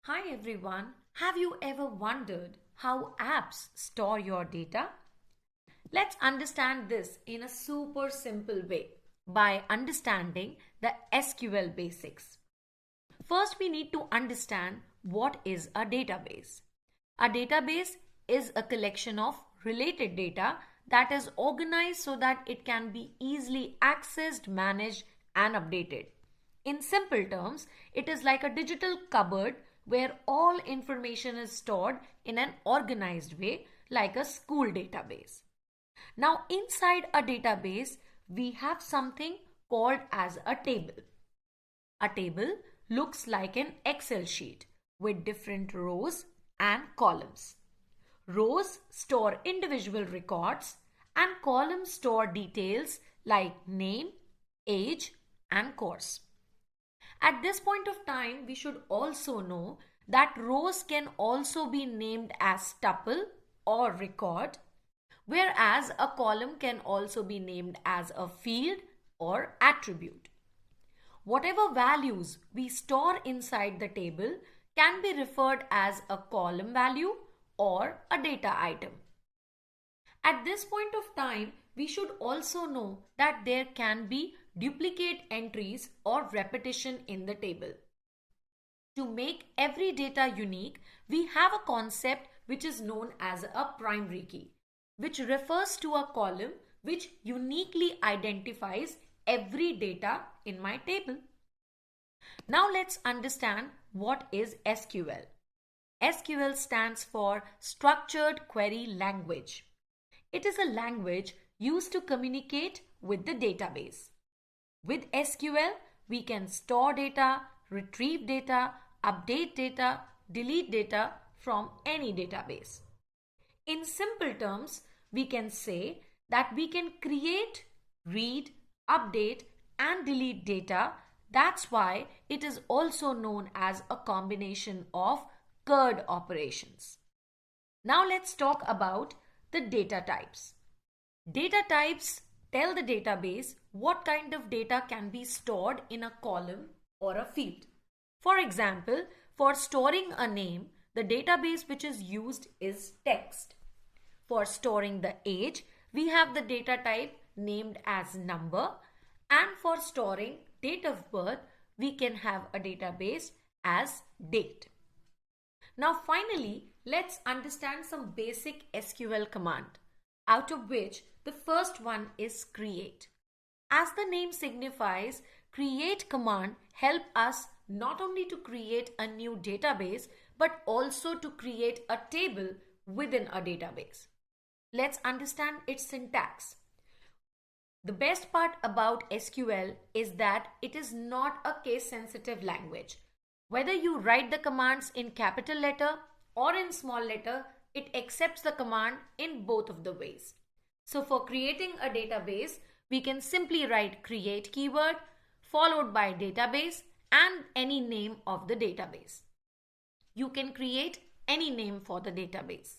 Hi everyone, have you ever wondered how apps store your data? Let's understand this in a super simple way by understanding the SQL basics. First, we need to understand what is a database. A database is a collection of related data that is organized so that it can be easily accessed, managed, and updated. In simple terms, it is like a digital cupboard where all information is stored in an organized way, like a school database. Now, inside a database, we have something called as a table. A table looks like an Excel sheet with different rows and columns. Rows store individual records and columns store details like name, age, and course. At this point of time, we should also know that rows can also be named as tuple or record, whereas a column can also be named as a field or attribute. Whatever values we store inside the table can be referred as a column value or a data item. At this point of time, we should also know that there can be duplicate entries or repetition in the table. To make every data unique, we have a concept which is known as a primary key, which refers to a column which uniquely identifies every data in my table. Now let's understand what is SQL. SQL stands for Structured Query Language. It is a language used to communicate with the database. With SQL, we can store data, retrieve data, update data, delete data from any database. In simple terms, we can say that we can create, read, update, and delete data. That's why it is also known as a combination of CURD operations. Now let's talk about the data types. Data types tell the database what kind of data can be stored in a column or a field. For example, for storing a name, the database which is used is text. For storing the age, we have the data type named as number, and for storing date of birth, we can have a database as date. Now finally, let's understand some basic SQL command, out of which the first one is create. As the name signifies, create command help us not only to create a new database but also to create a table within a database. Let's understand its syntax. The best part about SQL is that it is not a case-sensitive language. Whether you write the commands in capital letter or in small letter, it accepts the command in both of the ways. So for creating a database, we can simply write create keyword followed by database and any name of the database. You can create any name for the database.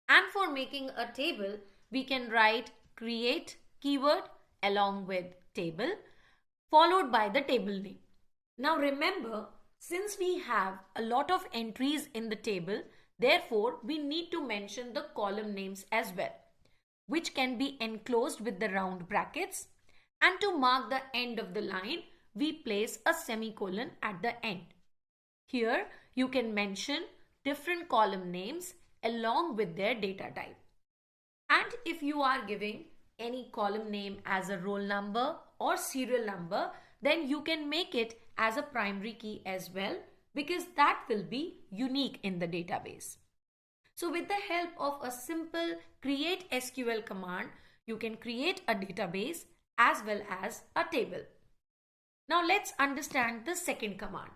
And for making a table, we can write create keyword along with table followed by the table name. Now remember, since we have a lot of entries in the table, therefore we need to mention the column names as well, which can be enclosed with the round brackets, and to mark the end of the line, we place a semicolon at the end. Here you can mention different column names along with their data type. And if you are giving any column name as a roll number or serial number, then you can make it as a primary key as well, because that will be unique in the database. So with the help of a simple create SQL command, you can create a database as well as a table. Now let's understand the second command.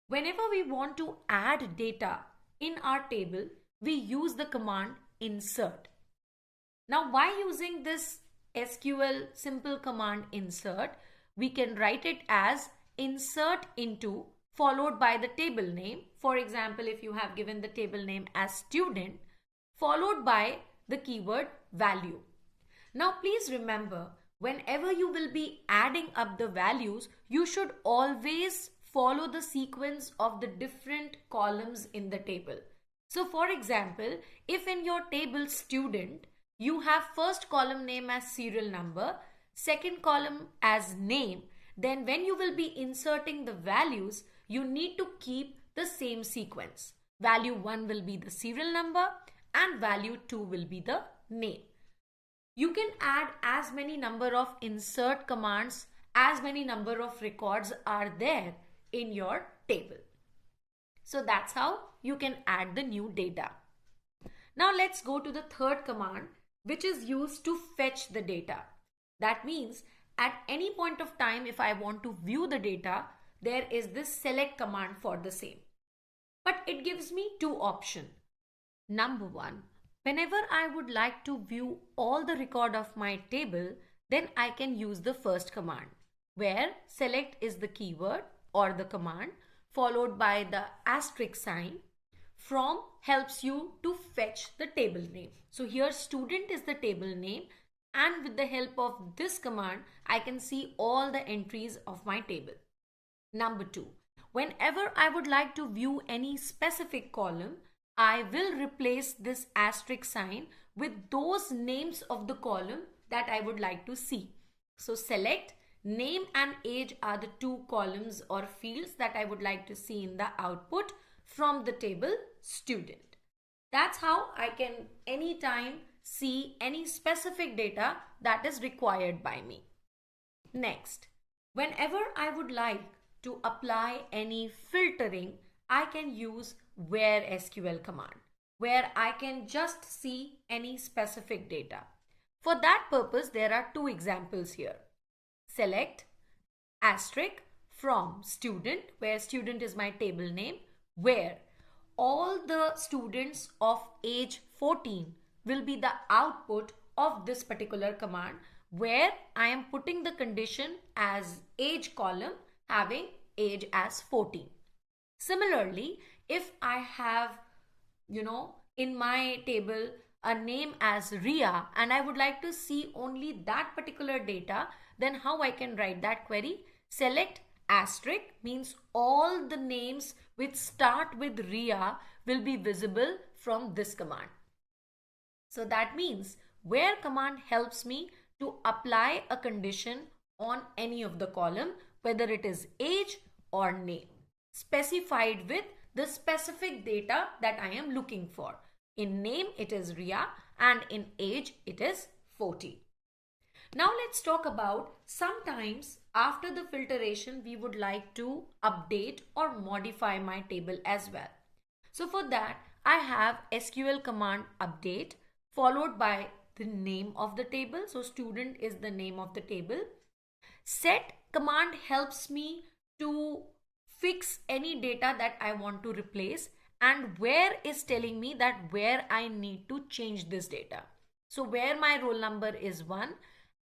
Whenever we want to add data in our table, we use the command insert. Now by using this SQL simple command insert, we can write it as insert into followed by the table name. For example, if you have given the table name as student, followed by the keyword value. Now please remember, whenever you will be adding up the values, you should always follow the sequence of the different columns in the table. So for example, if in your table student, you have first column name as serial number, second column as name, then when you will be inserting the values, you need to keep the same sequence. Value 1 will be the serial number and value 2 will be the name. You can add as many number of insert commands, as many number of records are there in your table. So that's how you can add the new data. Now let's go to the third command, which is used to fetch the data. That means at any point of time, if I want to view the data, there is this select command for the same. But it gives me two options. Number one, whenever I would like to view all the record of my table, then I can use the first command, where select is the keyword or the command, followed by the asterisk sign. From helps you to fetch the table name. So here student is the table name, and with the help of this command, I can see all the entries of my table. Number two, whenever I would like to view any specific column, I will replace this asterisk sign with those names of the column that I would like to see. So select, name and age are the two columns or fields that I would like to see in the output from the table student. That's how I can anytime see any specific data that is required by me. Next, whenever I would like to apply any filtering, I can use where SQL command, where I can just see any specific data. For that purpose, there are two examples here. Select asterisk from student, where student is my table name, where all the students of age 14 will be the output of this particular command, where I am putting the condition as age column having age as 14. Similarly, if I have, in my table a name as Ria and I would like to see only that particular data, then how I can write that query? Select asterisk means all the names which start with Ria will be visible from this command. So that means where command helps me to apply a condition on any of the column, whether it is age or name, specified with the specific data that I am looking for. In name it is Ria and in age it is 40. Now let's talk about sometimes after the filtration we would like to update or modify my table as well. So for that I have SQL command update followed by the name of the table. So student is the name of the table. Set command helps me to fix any data that I want to replace, and where is telling me that where I need to change this data. So where my roll number is 1,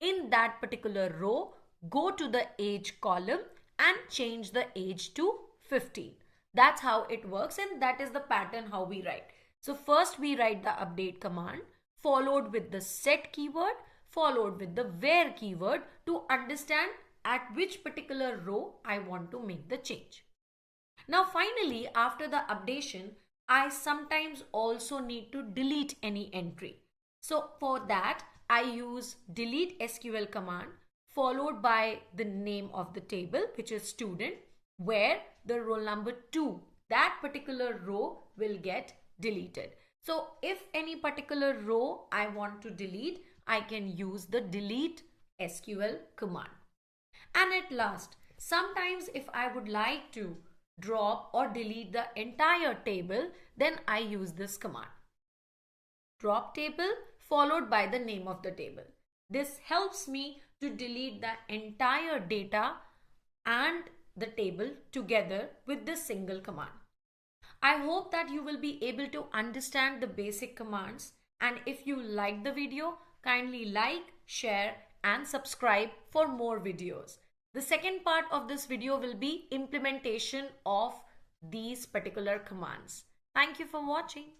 in that particular row, go to the age column and change the age to 15. That's how it works, and that is the pattern how we write. So first we write the update command followed with the set keyword followed with the where keyword to understand at which particular row I want to make the change. Now finally, after the updation, I sometimes also need to delete any entry. So for that, I use delete SQL command followed by the name of the table, which is student, where the roll number 2, that particular row will get deleted. So if any particular row I want to delete, I can use the delete SQL command. And at last, sometimes if I would like to drop or delete the entire table, then I use this command. Drop table followed by the name of the table. This helps me to delete the entire data and the table together with this single command. I hope that you will be able to understand the basic commands, and if you like the video, kindly like, share and subscribe for more videos. The second part of this video will be implementation of these particular commands. Thank you for watching.